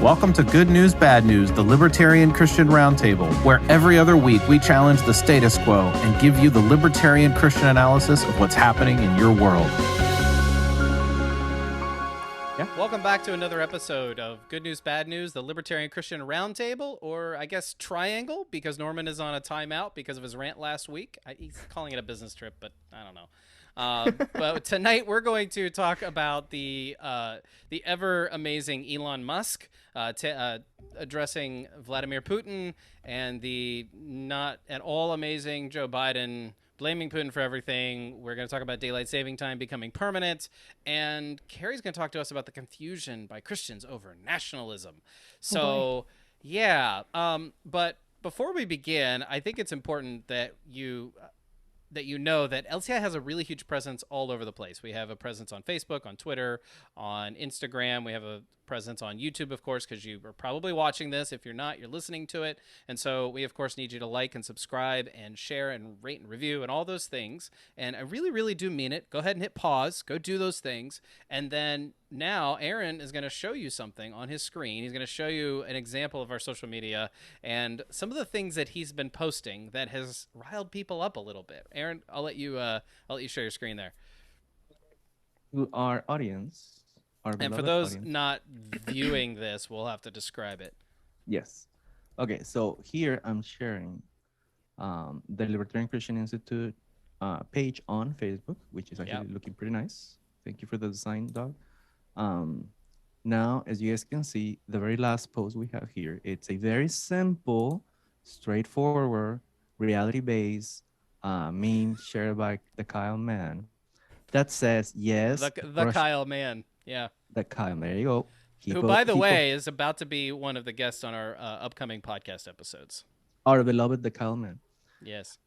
Welcome to Good News, Bad News, the Libertarian Christian Roundtable, where every other week we challenge the status quo and give you the libertarian Christian analysis of what's happening in your world. Welcome back to another episode of Good News, Bad News, the Libertarian Christian Roundtable, or I guess Triangle, because Norman is on a timeout because of his rant last week. He's calling it a business trip, but I don't know. But tonight we're going to talk about the ever amazing Elon Musk addressing Vladimir Putin, and the not at all amazing Joe Biden blaming Putin for everything. We're going to talk about daylight saving time becoming permanent, and Carrie's going to talk to us about the confusion by Christians over nationalism. So, yeah. But before we begin, I think it's important that you know that LCI has a really huge presence all over the place. We have a presence on Facebook, on Twitter, on Instagram. We have a presence on YouTube, of course, because you are probably watching this. If you're not, you're listening to it. And so we, of course, need you to like and subscribe and share and rate and review and all those things. And I really, really do mean it. Go ahead and hit pause. Go do those things. And then now Aaron is going to show you something on his screen. He's going to show you an example of our social media and some of the things that he's been posting that has riled people up a little bit. Aaron, I'll let you share your screen there. To our audience. And for those not viewing this, we'll have to describe it. Yes. Okay, so here I'm sharing the Libertarian Christian Institute page on Facebook, which is actually looking pretty nice. Thank you for the design, Doug. Now, as you guys can see, the very last post we have here, it's a very simple, straightforward, reality-based meme shared by the Kyle Man that says, yes. The Kyle Man. Yeah. The Kyle, there you go. Who, by the way, is about to be one of the guests on our upcoming podcast episodes. Our beloved the Kyle Man. Yes.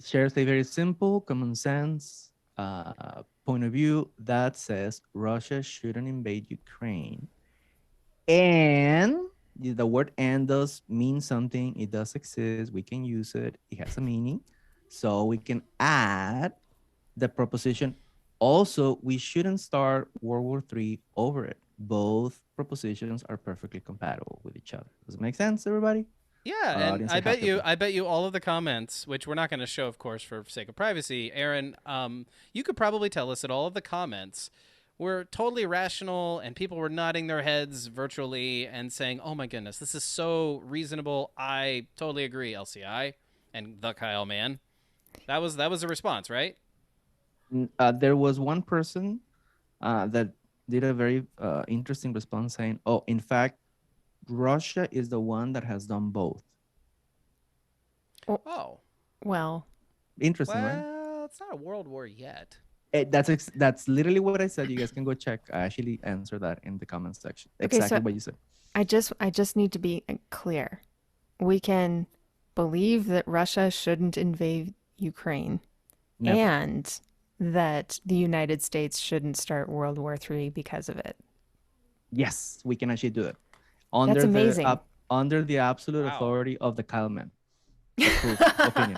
Shares a very simple, common sense point of view that says Russia shouldn't invade Ukraine. And the word "and" does mean something. It does exist. We can use it. It has a meaning. So we can add the proposition. Also, we shouldn't start World War III over it. Both propositions are perfectly compatible with each other. Does it make sense, everybody? Yeah, and I bet you all of the comments, which we're not going to show, of course, for sake of privacy, Aaron, you could probably tell us that all of the comments were totally rational, and people were nodding their heads virtually and saying, "Oh my goodness, this is so reasonable. I totally agree, LCI," and the Kyle Man. That was a response, right? There was one person that did a very interesting response saying, "Oh, in fact, Russia is the one that has done both." Oh, well, interesting, right? Well, it's not a world war yet. That's literally what I said. You guys can go check. I actually answered that in the comments section. Exactly what you said. I just need to be clear. We can believe that Russia shouldn't invade Ukraine, and that the United States shouldn't start World War III because of it. Yes, we can actually do it. That's amazing. Under the absolute authority of the Kyle Man. Opinion.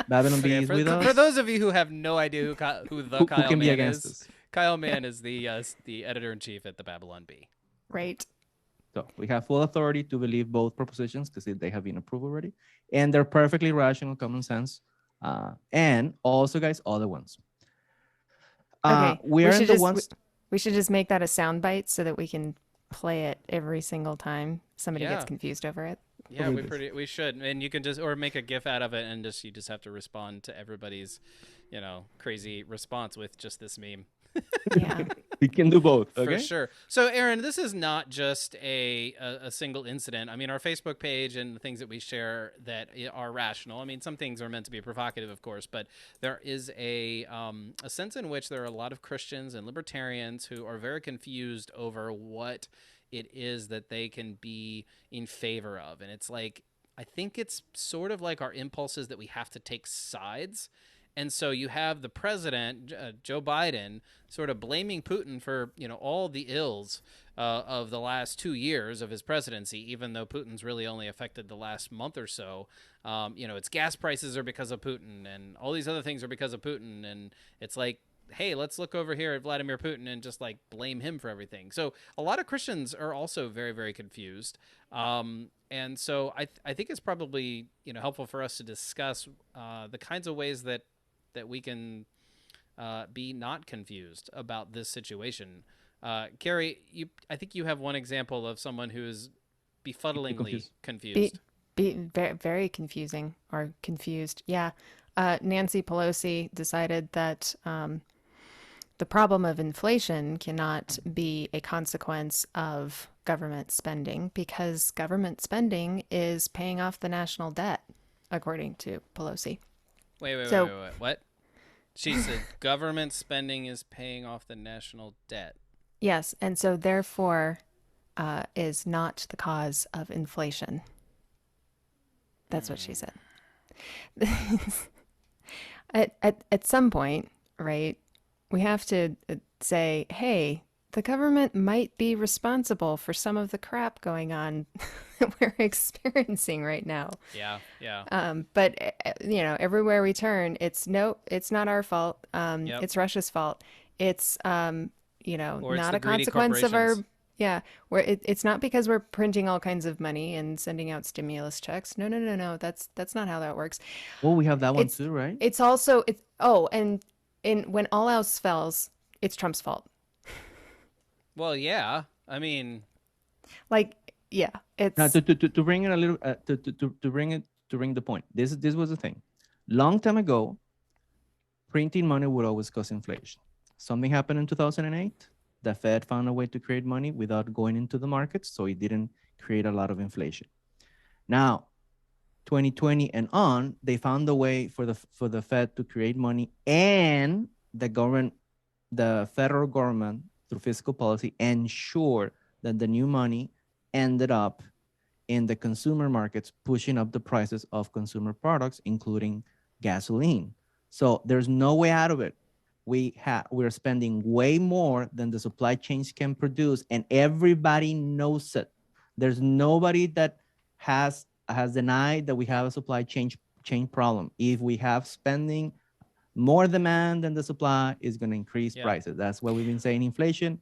Babylon B is with us. For those of you who have no idea who the Kyle can be Man against is, us. Kyle Man is the editor-in-chief at the Babylon Bee. Right. So we have full authority to believe both propositions because they have been approved already. And they're perfectly rational, common sense. And also, guys, other ones. Okay. We should just make that a soundbite so that we can play it every single time somebody gets confused over it. Yeah, we should, and you can just make a GIF out of it, and you just have to respond to everybody's, crazy response with just this meme. Yeah, we can do both. Okay? For sure. So, Aaron, this is not just a single incident. I mean, our Facebook page and the things that we share that are rational. I mean, some things are meant to be provocative, of course, but there is a sense in which there are a lot of Christians and libertarians who are very confused over what it is that they can be in favor of. And it's like, I think it's sort of like our impulses that we have to take sides. And so you have the president, Joe Biden, sort of blaming Putin for, all the ills of the last 2 years of his presidency, even though Putin's really only affected the last month or so. It's gas prices are because of Putin, and all these other things are because of Putin. And it's like, hey, let's look over here at Vladimir Putin and just like blame him for everything. So a lot of Christians are also very, very confused. And so I think it's probably, helpful for us to discuss the kinds of ways that we can be not confused about this situation. Carrie, I think you have one example of someone who is befuddlingly confused. Very, very confusing or confused. Yeah. Nancy Pelosi decided that the problem of inflation cannot be a consequence of government spending because government spending is paying off the national debt, according to Pelosi. Wait. What? She said government spending is paying off the national debt. Yes, and so therefore is not the cause of inflation. That's what she said. At some point, right, we have to say, hey, the government might be responsible for some of the crap going on that we're experiencing right now. Yeah. But everywhere we turn, it's not our fault. It's Russia's fault. It's or not a consequence of our. Yeah, where it's not because we're printing all kinds of money and sending out stimulus checks. No. That's not how that works. Well, we have that one too, right? It's also and when all else fails, it's Trump's fault. Well, yeah. I mean, it's now to bring it a little to bring the point. This was the thing. Long time ago, printing money would always cause inflation. Something happened in 2008. The Fed found a way to create money without going into the markets, so it didn't create a lot of inflation. Now, 2020 and on, they found a way for the Fed to create money, and the federal government, through fiscal policy, ensure that the new money ended up in the consumer markets, pushing up the prices of consumer products, including gasoline. So there's no way out of it. We're spending way more than the supply chains can produce, and everybody knows it. There's nobody that has denied that we have a supply chain problem. If we have spending, more demand than the supply is going to increase prices. That's what we've been saying, inflation,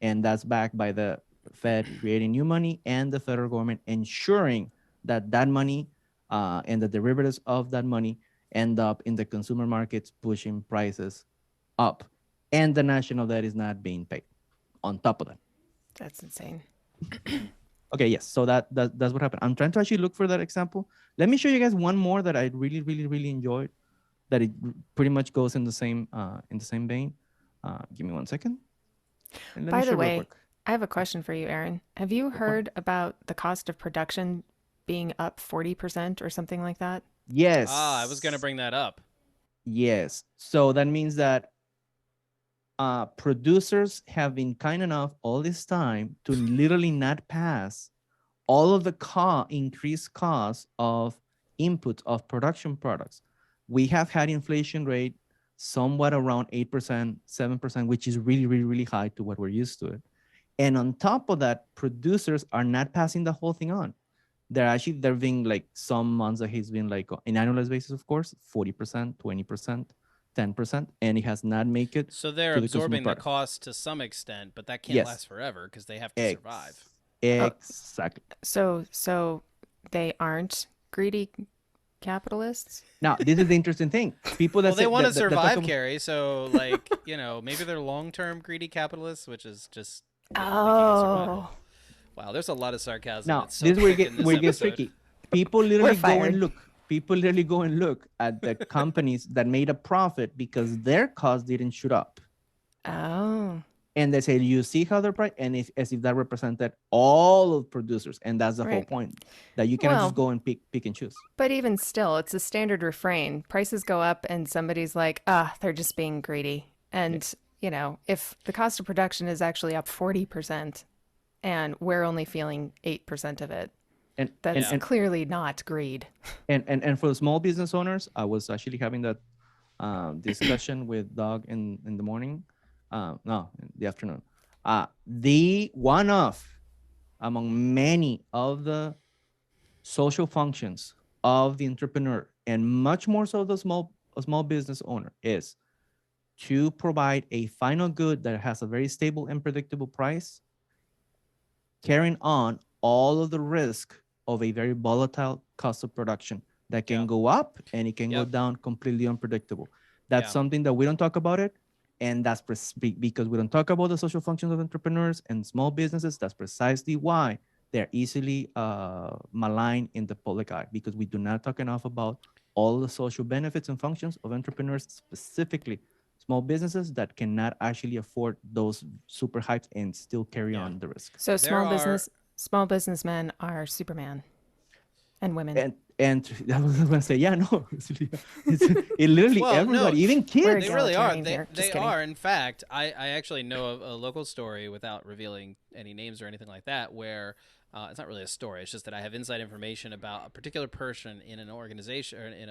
and that's backed by the Fed creating new money and the federal government ensuring that money and the derivatives of that money end up in the consumer markets, pushing prices up, and the national debt is not being paid on top of that. That's insane. Okay, yes. So that's what happened. I'm trying to actually look for that example. Let me show you guys one more that I really, really, really enjoyed. That it pretty much goes in the same vein. Give me 1 second. By the way, I have a question for you, Aaron. Have you heard about the cost of production being up 40% or something like that? Yes. I was going to bring that up. Yes. So that means that producers have been kind enough all this time to literally not pass all of the increased costs of inputs of production products. We have had inflation rate somewhat around 8%, 7%, which is really, really, really high to what we're used to it. And on top of that, producers are not passing the whole thing on. There being like some months that he's been like, in annualized basis, of course, 40%, 20%, 10%, and it has not made it. So they're absorbing the cost to some extent, but that can't last forever because they have to survive. Exactly. So they aren't greedy capitalists? Now, this is the interesting thing. People that they want to survive, Carrie. So, maybe they're long-term greedy capitalists, which is just wow. There's a lot of sarcasm. Now, this is where it gets tricky. People literally go and look at the companies that made a profit because their costs didn't shoot up. Oh. And they say, you see how they're priced? And as if that represented all of producers. And that's the whole point, that you cannot just go and pick and choose. But even still, it's a standard refrain. Prices go up and somebody's like, they're just being greedy. And, if the cost of production is actually up 40% and we're only feeling 8% of it, that's clearly not greed. And for small business owners, I was actually having that discussion with Doug in the morning. No, in the afternoon. The one-off among many of the social functions of the entrepreneur, and much more so the small business owner, is to provide a final good that has a very stable and predictable price, carrying on all of the risk of a very volatile cost of production that can Yep. go up and it can go Yep. down completely unpredictable. That's Yeah. something that we don't talk about it. And that's because we don't talk about the social functions of entrepreneurs and small businesses. That's precisely why they're easily maligned in the public eye, because we do not talk enough about all the social benefits and functions of entrepreneurs, specifically small businesses that cannot actually afford those super hypes and still carry Yeah. on the risk. So There are- small businessmen are Superman and women. And I was going to say, yeah, no, it literally Well, no, everybody, even kids. They really are. egalitarian They, here. Just they kidding. are. In fact, I actually know a local story without revealing any names or anything like that, where it's not really a story. It's just that I have inside information about a particular person in an organization or in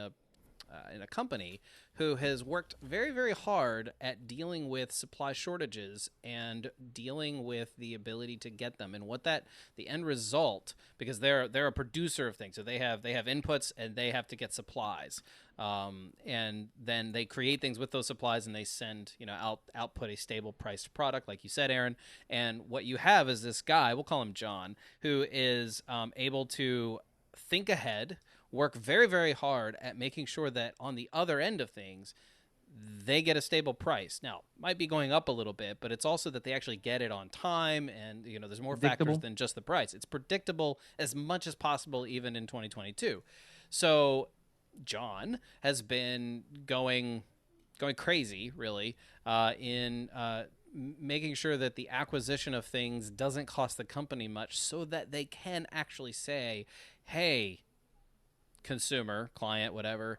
a company who has worked very, very hard at dealing with supply shortages and dealing with the ability to get them, and what the end result, because they're a producer of things, so they have inputs and they have to get supplies, and then they create things with those supplies and they send output a stable priced product, like you said, Aaron. And what you have is this guy, we'll call him John, who is able to think ahead, work very, very hard at making sure that on the other end of things, they get a stable price. Now, might be going up a little bit, but it's also that they actually get it on time, and there's more factors than just the price. It's predictable as much as possible, even in 2022. So John has been going crazy, really, in making sure that the acquisition of things doesn't cost the company much, so that they can actually say, hey, consumer, client, whatever,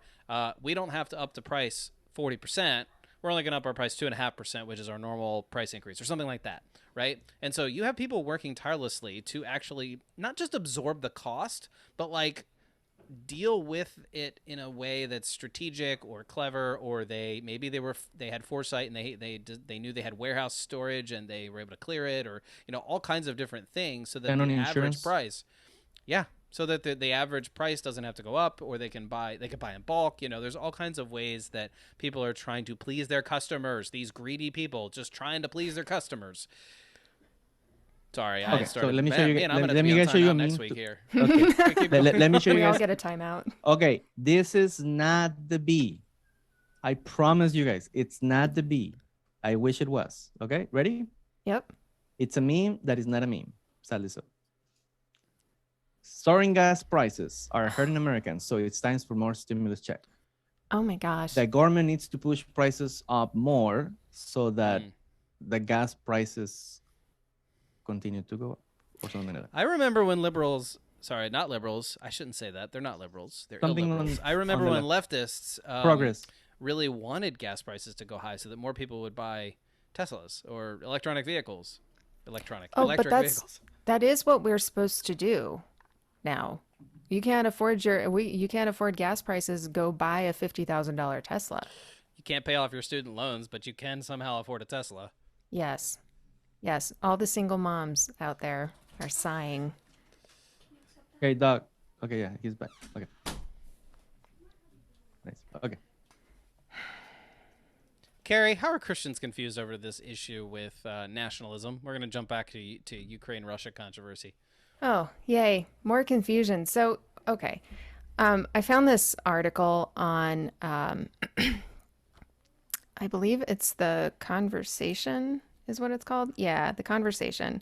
we don't have to up the price 40%. We're only going to up our price 2.5%, which is our normal price increase, or something like that, right? And so you have people working tirelessly to actually not just absorb the cost, but like deal with it in a way that's strategic or clever, or they had foresight and they knew they had warehouse storage and they were able to clear it, or all kinds of different things, so that And the on average insurance. price, yeah, so that the average price doesn't have to go up, or they could buy in bulk. There's all kinds of ways that people are trying to please their customers. These greedy people just trying to please their customers. Sorry, I Okay, started. so let me show you. Man, I'm Let, gonna let be me on show you a timeout next meme. week here. Okay. let me show We you all guys. get a timeout. Okay, this is not the B. I promise you guys, it's not the B. I wish it was. Okay, ready? Yep. It's a meme that is not a meme. Sadly so. Soaring gas prices are hurting Americans, so it's time for more stimulus check. Oh my gosh. The government needs to push prices up more so that the gas prices continue to go up, or something like that. I remember when liberals, sorry, not liberals, I shouldn't say that. They're not liberals. They're Something illiberals. on- I remember on the when leftists Progress. really wanted gas prices to go high so that more people would buy Teslas or electric vehicles. Oh, but Vehicles. that is what we're supposed to do now. You can't afford gas prices, go buy a $50,000 Tesla. You can't pay off your student loans, but you can somehow afford a Tesla. Yes. Yes, all the single moms out there are sighing. Okay, Doc. Okay, yeah, he's back. Okay. Nice. Okay. Carrie, how are Christians confused over this issue with nationalism? We're going to jump back to Ukraine-Russia controversy. Oh, yay. More confusion. So, okay. I found this article on, I believe it's The Conversation is what it's called. Yeah, The Conversation.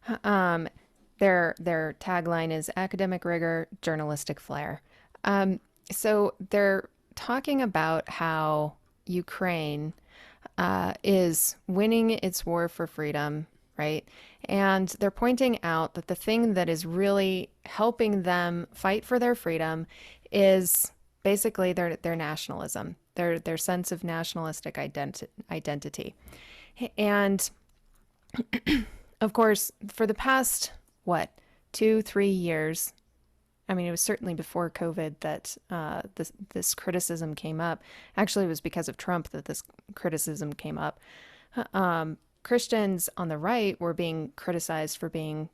Their tagline is academic rigor, journalistic flair. So they're talking about how Ukraine is winning its war for freedom, right? And they're pointing out that the thing that is really helping them fight for their freedom is basically their nationalism, their sense of nationalistic identity. And of course, for the past, 2-3 years, I mean, it was certainly before COVID that this criticism came up. Actually, it was because of Trump that this criticism came up. Christians on the right were being criticized for being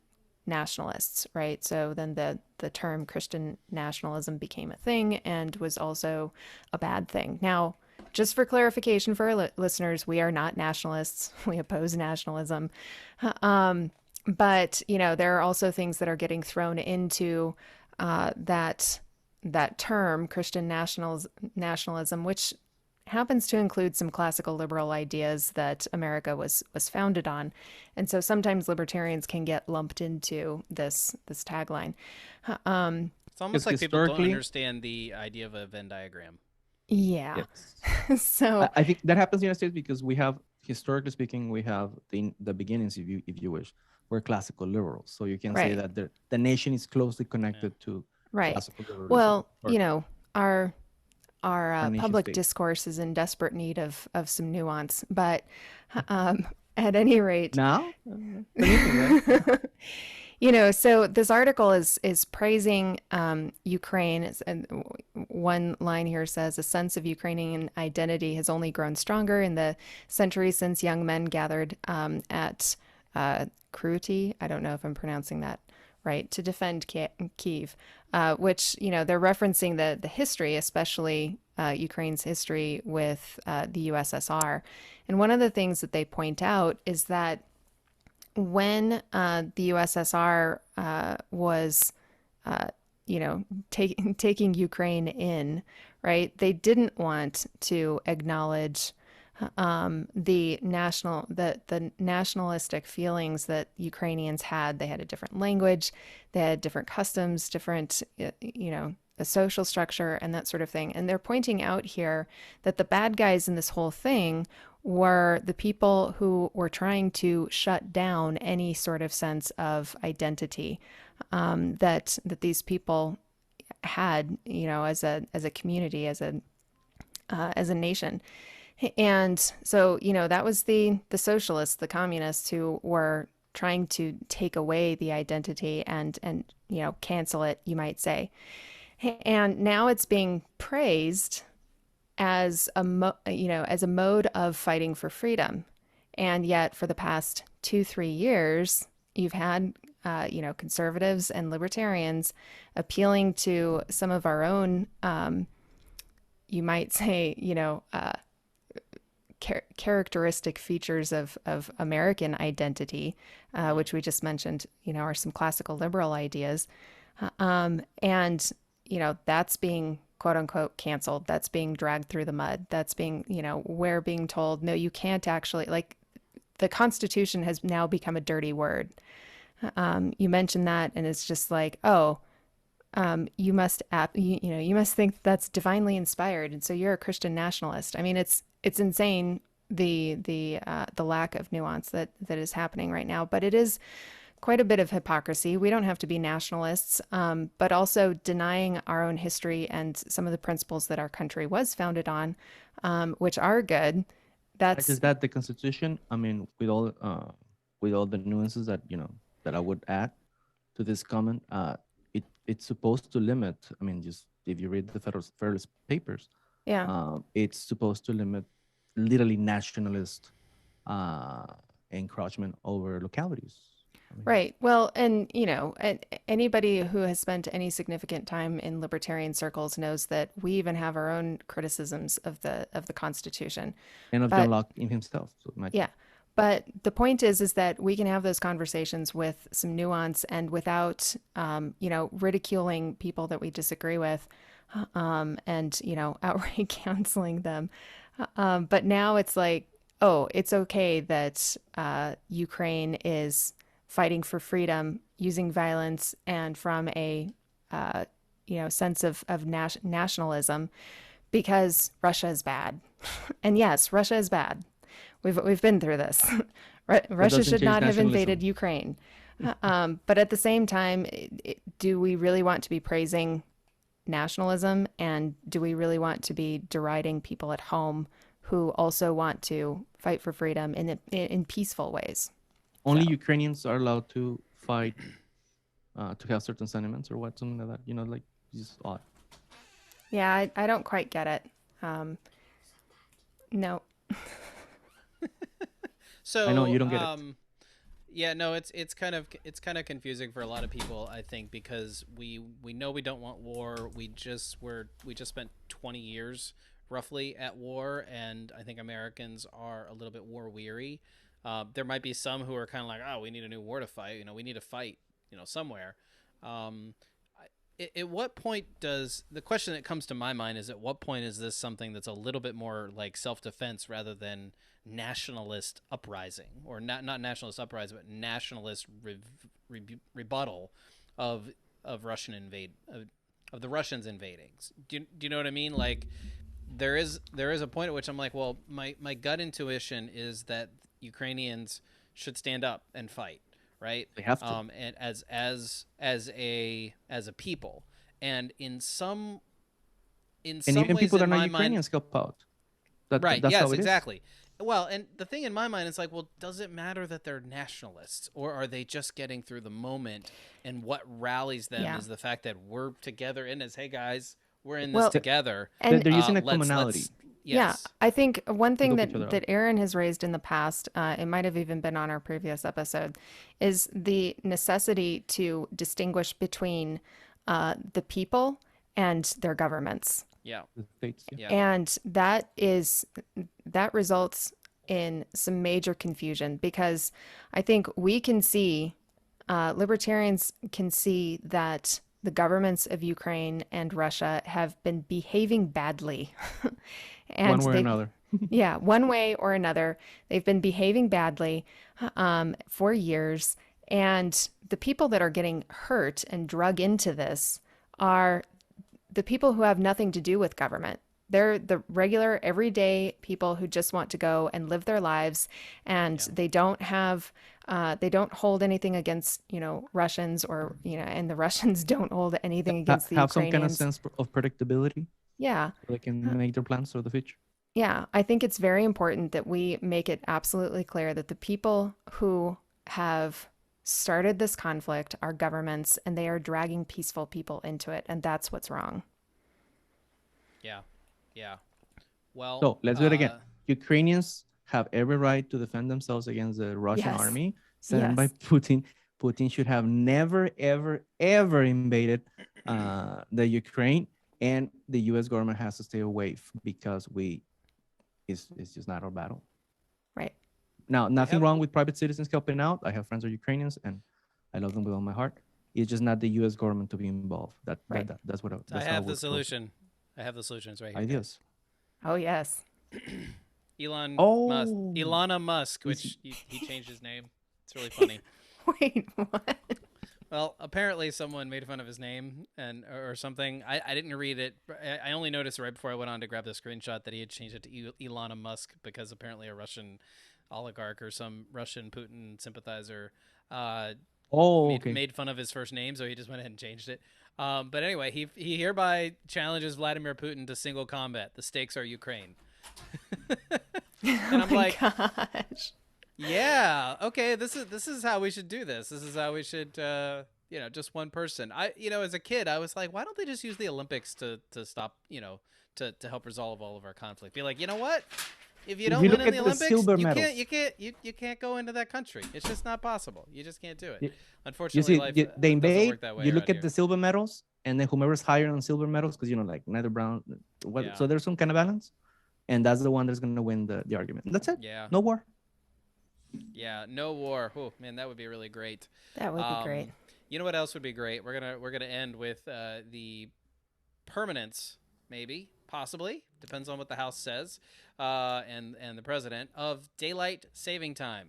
nationalists, right? So then the term Christian nationalism became a thing and was also a bad thing. Now, just for clarification for our listeners, we are not nationalists. We oppose nationalism. But, there are also things that are getting thrown into that term, Christian nationalism, which happens to include some classical liberal ideas that America was founded on. And so sometimes libertarians can get lumped into this tagline. It's almost like people don't understand the idea of a Venn diagram. Yeah. Yes. So I think that happens in the United States because we have, historically speaking, we have the beginnings, if you wish, we're classical liberals. So you can say that the nation is closely connected to classical liberalism. Well, our public discourse is in desperate need of some nuance, but at any rate, now, so this article is praising Ukraine. And one line here says, a sense of Ukrainian identity has only grown stronger in the century since young men gathered at Kruty. I don't know if I'm pronouncing that right, to defend Kyiv, which, they're referencing the history, especially Ukraine's history with the USSR. And one of the things that they point out is that when the USSR was, taking Ukraine in, right, they didn't want to acknowledge the nationalistic feelings that Ukrainians had. They had a different language, they had different customs, different, the social structure and that sort of thing. And they're pointing out here that the bad guys in this whole thing were the people who were trying to shut down any sort of sense of identity that these people had, as a community, as a nation. And so, that was the socialists, the communists, who were trying to take away the identity and cancel it, you might say. And now it's being praised as a mode of fighting for freedom. And yet for the past 2-3 years, you've had conservatives and libertarians appealing to some of our own, you might say, characteristic features of American identity, which we just mentioned, are some classical liberal ideas. And, that's being quote unquote canceled. That's being dragged through the mud. That's being, we're being told, no, you can't actually, like, the Constitution has now become a dirty word. You mentioned that, and it's just like, you must think that's divinely inspired, and so you're a Christian nationalist. I mean, it's insane the lack of nuance that is happening right now, but it is quite a bit of hypocrisy. We don't have to be nationalists, but also denying our own history and some of the principles that our country was founded on, which are good. Is that the Constitution? I mean, with all the nuances that that I would add to this comment, it's supposed to limit. I mean, just if you read the Federalist Papers, it's supposed to limit literally nationalist encroachment over localities. Right. Well, and anybody who has spent any significant time in libertarian circles knows that we even have our own criticisms of the Constitution and of John Locke in himself. So but the point is that we can have those conversations with some nuance and without ridiculing people that we disagree with, and outright canceling them. But now it's like, it's okay that Ukraine is fighting for freedom using violence and from a sense of nationalism, because Russia is bad. And yes, Russia is bad. We've been through this. Russia should not have invaded Ukraine. But at the same time, do we really want to be praising nationalism, and do we really want to be deriding people at home who also want to fight for freedom in peaceful ways? Only Ukrainians are allowed to fight, to have certain sentiments or what, something like that. Like, just odd. Yeah, I don't quite get it. No. So I know you don't get it. Yeah, no, it's kind of confusing for a lot of people, I think, because we know we don't want war. We just spent 20 years roughly at war, and I think Americans are a little bit war weary. There might be some who are kind of like, oh, we need a new war to fight. We need to fight, somewhere. At what point does the question that comes to my mind is, at what point is this something that's a little bit more like self-defense rather than nationalist uprising, or not nationalist uprising, but nationalist rebuttal of Russian of the Russians invading? Do you know what I mean? Like, there is a point at which I'm like, well, my gut intuition is that Ukrainians should stand up and fight, right? They have to. And as a people, and in some And ways, even people that in are my not Ukrainians help out. right? That's Yes, how it is. exactly. Well, and the thing in my mind is like, well, does it matter that they're nationalists, or are they just getting through the moment? And what rallies them is the fact that we're together in this. Hey guys, we're in this together. And They're using a let's- commonality. Yeah, Yes. I think one thing Look each other that Aaron has raised in the past, it might have even been on our previous episode, is the necessity to distinguish between the people and their governments. Yeah. The states, yeah. Yeah. And that results in some major confusion, because I think we can see, libertarians can see that the governments of Ukraine and Russia have been behaving badly. And One way or another. yeah, one way or another, they've been behaving badly for years. And the people that are getting hurt and drug into this are the people who have nothing to do with government. They're the regular, everyday people who just want to go and live their lives, and they don't have, they don't hold anything against, Russians, or, and the Russians don't hold anything against the Have some Ukrainians. kind of sense of predictability. Yeah. So they can make their plans for the future. Yeah, I think it's very important that we make it absolutely clear that the people who have started this conflict are governments, and they are dragging peaceful people into it, and that's what's wrong. Yeah. Yeah. Well, So let's do it again. Ukrainians have every right to defend themselves against the Russian Yes. army sent by Yes. Putin. Putin should have never, ever, ever invaded the Ukraine, and the U.S. government has to stay away because it's just not our battle. Right. Now, nothing have- wrong with private citizens helping out. I have friends who are Ukrainians, and I love them with all my heart. It's just not the U.S. government to be involved. Right. That's what I that's how it have the works. solution. I have the solutions right here. Ideas. Oh, yes. Elon Musk, which he changed his name. It's really funny. Wait, what? Well, apparently someone made fun of his name or something. I didn't read it. I only noticed right before I went on to grab the screenshot that he had changed it to Elon Musk, because apparently a Russian oligarch or some Russian Putin sympathizer made fun of his first name, so he just went ahead and changed it. But anyway, he hereby challenges Vladimir Putin to single combat. The stakes are Ukraine. And I'm like, Gosh. yeah, okay, this is how we should do this. This is how we should, just one person. As a kid, I was like, why don't they just use the Olympics to stop, to help resolve all of our conflict? Be like, you know what? If you don't you win look in the at the Olympics, silver you medals. can't go into that country. It's just not possible. You just can't do it. You Unfortunately, see, life they doesn't invade. work that way You look around at the silver medals, and then whomever's higher on silver medals, because like neither brown. Yeah. So there's some kind of balance, and that's the one that's going to win the argument. And that's it. Yeah. No war. Yeah, no war. Oh man, that would be really great. That would be great. You know what else would be great? We're gonna end with the permanence, maybe, possibly, depends on what the House says, and the president, of daylight saving time.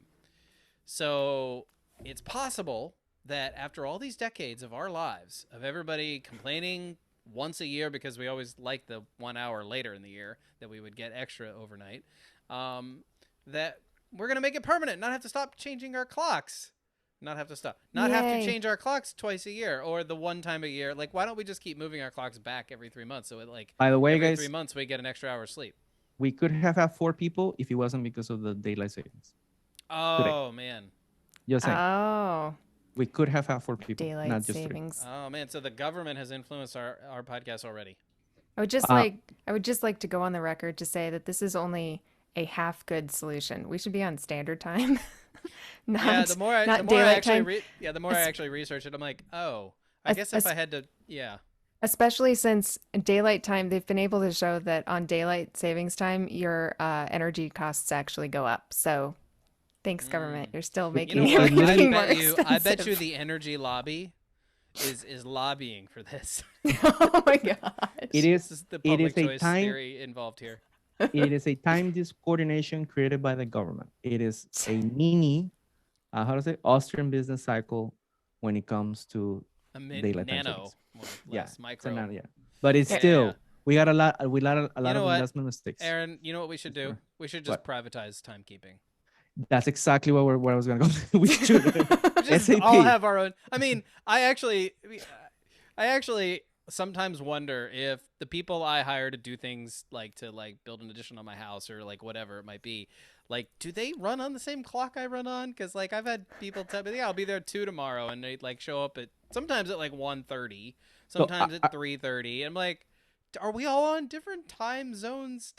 So it's possible that after all these decades of our lives, of everybody complaining once a year because we always like the 1 hour later in the year that we would get extra overnight, that we're going to make it permanent, not have to stop changing our clocks. Not have to Yay. change our clocks twice a year, or the one time a year. Like, why don't we just keep moving our clocks back every 3 months? So By the way, every guys, 3 months we get an extra hour of sleep. we could have had 4 people if it wasn't because of the daylight savings. Oh man. Just saying. Oh, We could have had 4 people, daylight not just 3. savings. Oh man. So the government has influenced our podcast already. I would just like to go on the record to say that this is only a half good solution. We should be on standard time. Not, Yeah. The more I not daylight actually time. the more I actually research it, I'm like, oh, I guess if I had to, Especially since daylight time, they've been able to show that on daylight savings time, your energy costs actually go up. So thanks, government. You're still It- You making know it- it what? everything more I bet you expensive. the energy lobby is lobbying for this. Oh my it gosh. This is is the it is public a choice time theory involved here. it is a time discoordination created by the government. It is a mini how to say Austrian business cycle when it comes to A daylight time nano, savings. more or Yeah, less, it's a micro. nano, yeah. But it's Yeah, still yeah. we got a You lot know of what, investment mistakes. Aaron? You know what we should do? We should just What? privatize timekeeping. That's exactly where I was gonna go. We should Just all SAP. have our own. I mean, I actually sometimes wonder if the people I hire to do things like to like build an addition on my house or like whatever it might be, like, do they run on the same clock I run on? Because like I've had people tell me, yeah, I'll be there 2 tomorrow, and they like show up at sometimes at like 1:30, So, sometimes at 3:30. I'm like, are we all on different time zones?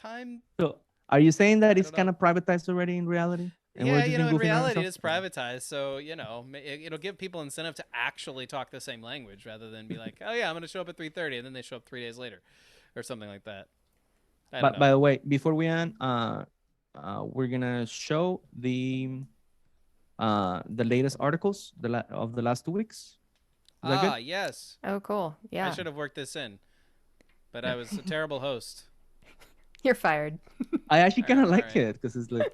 so are you saying that I it's don't kind know. of privatized already in reality? And we're Yeah, just you been know, in goofing around reality, ourselves? it's privatized, so you know, it'll give people incentive to actually talk the same language rather than be like, "Oh yeah, I'm going to show up at 3:30," and then they show up 3 days later, or something like that. I don't But know. by the way, before we end, we're gonna show the latest articles of the last 2 weeks. Is that good? Yes, Oh, cool. I Yeah. should have worked this in, but Yeah. I was a terrible host. You're fired. I actually kind of All like right. it because it's like,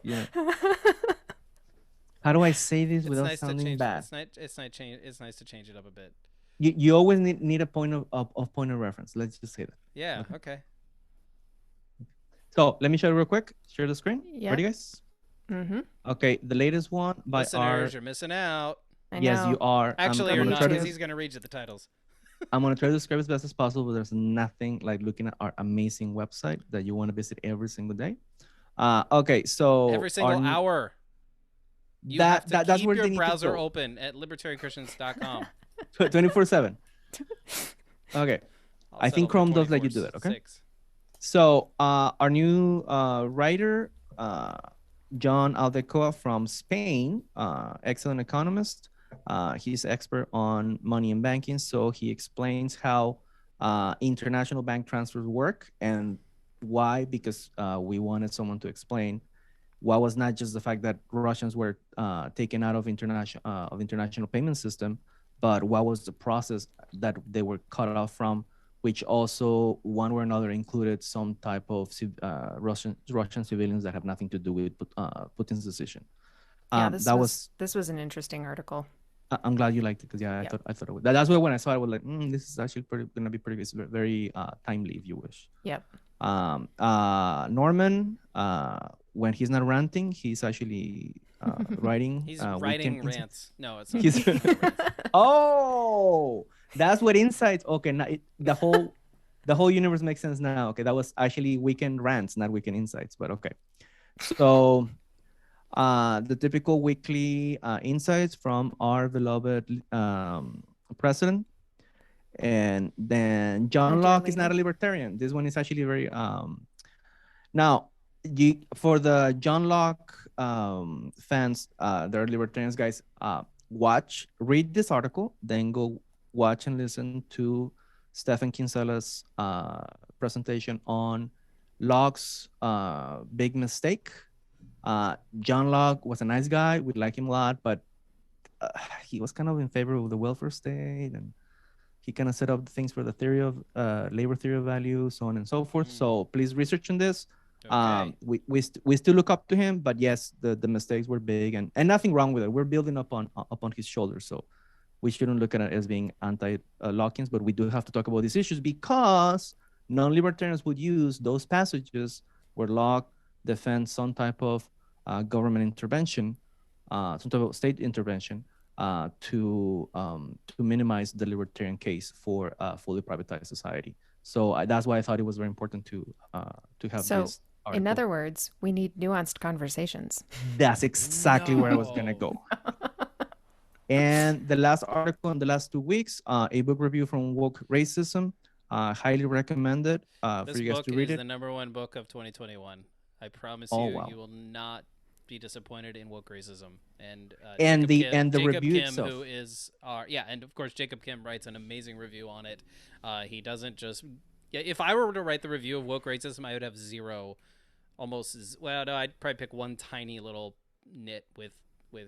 how do I say this It's without nice to sounding change. bad? It's nice to change it up a bit. You always need a point of point of reference. Let's just say that. Yeah. Okay. Okay. So let me show you real quick. Share the screen. Yep. Ready, guys? Mm-hmm. Okay, the latest one by Listeners, you're missing out. I Yes, know. you are. Actually, I'm you're gonna not, try because to he's going to read you the titles. I'm gonna try to describe as best as possible, but there's nothing like looking at our amazing website that you want to visit every single day. Okay, so Every single hour. You have to that's keep where your they need to browser go. open at libertarianchristians.com. 24/7. Okay, I think Chrome does let you do that. Okay. So our new writer, John Aldecoa from Spain, excellent economist. He's expert on money and banking, so he explains how international bank transfers work and why. Because we wanted someone to explain why was not just the fact that Russians were taken out of international payment system, but what was the process that they were cut off from, which also one way or another included some type of Russian civilians that have nothing to do with Putin's decision. Yeah, That was this was an interesting article. I'm glad you liked it because yeah, Yep. I thought it would. That's why when I saw it, I was like, this is actually gonna be pretty. It's very timely, if you wish. Yep. Norman, when he's not ranting, he's actually writing. He's writing rants. No, it's not. He's oh, that's what insights. Okay, now the whole universe makes sense now. Okay, that was actually weekend rants, not weekend insights. But okay, so the typical weekly insights from our beloved president. And then John Locke is not a libertarian. This one is actually very now for the John Locke fans, there are libertarians guys, read this article, then go watch and listen to Stephen Kinsella's presentation on Locke's big mistake. John Locke was a nice guy. We like him a lot, but he was kind of in favor of the welfare state, and he kind of set up things for the theory of labor theory of value, so on and so forth. So please research on this. Okay. We still look up to him, but yes, the mistakes were big, and nothing wrong with it. We're building up on his shoulders, so we shouldn't look at it as being anti-Lockeans, but we do have to talk about these issues because non-libertarians would use those passages where Locke defends some type of government intervention, some type of state intervention, to minimize the libertarian case for fully privatized society. So that's why I thought it was very important to have this article. In other words, we need nuanced conversations. That's exactly where I was gonna go. And the last article in the last 2 weeks, a book review from Woke Racism, highly recommended for you guys to read it. This book is the #1 book of 2021. I promise Oh, you, wow. you will not be disappointed in woke racism. And And the Jacob review Kim, itself. who is and of course Jacob Kim writes an amazing review on it. He doesn't just if I were to write the review of woke racism, I would have zero, no, I'd probably pick one tiny little nit with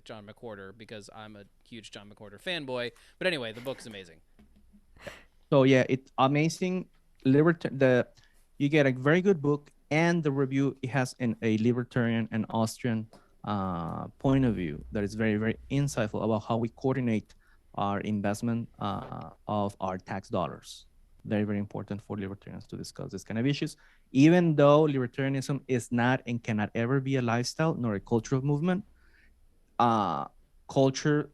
John McWhorter because I'm a huge John McWhorter fanboy. But anyway, the book's amazing. So yeah, it's amazing. You get a very good book, and the review, it has a libertarian and Austrian point of view that is very, very insightful about how we coordinate our investment of our tax dollars. Very, very important for libertarians to discuss this kind of issues, even though libertarianism is not and cannot ever be a lifestyle nor a cultural movement. Culture,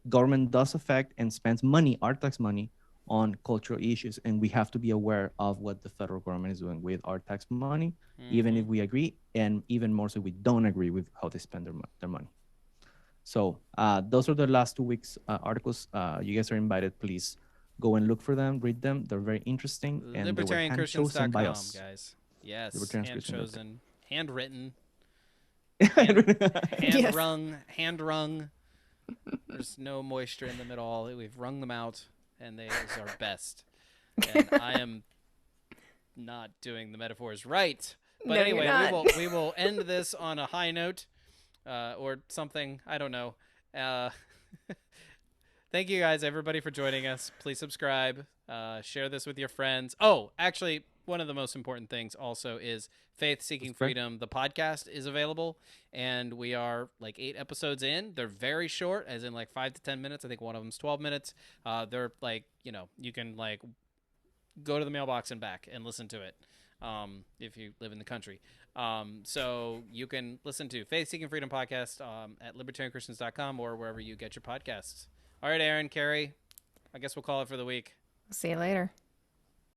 government does affect and spends money, our tax money, on cultural issues, and we have to be aware of what the federal government is doing with our tax money, even if we agree, and even more so we don't agree with how they spend their money. So those are the last 2 weeks articles. You guys are invited. Please go and look for them, read them. They're very interesting, and they were hand-chosen by us. Guys. Yes, Libertarian hand-chosen, handwritten, Yes. hand wrung. There's no moisture in them at all. We've wrung them out, and they is our best. And I am not doing the metaphors right. But No, anyway, you're not. we will end this on a high note, or something. I don't know. Thank you guys, everybody, for joining us. Please subscribe. Share this with your friends. Oh, actually, one of the most important things also is Faith Seeking Freedom. The podcast is available, and we are like 8 episodes in. They're very short, as in like 5 to 10 minutes. I think one of them's 12 minutes. They're like, you can like go to the mailbox and back and listen to it if you live in the country. So you can listen to Faith Seeking Freedom podcast at libertarianchristians.com or wherever you get your podcasts. All right, Aaron, Carrie, I guess we'll call it for the week. See you later.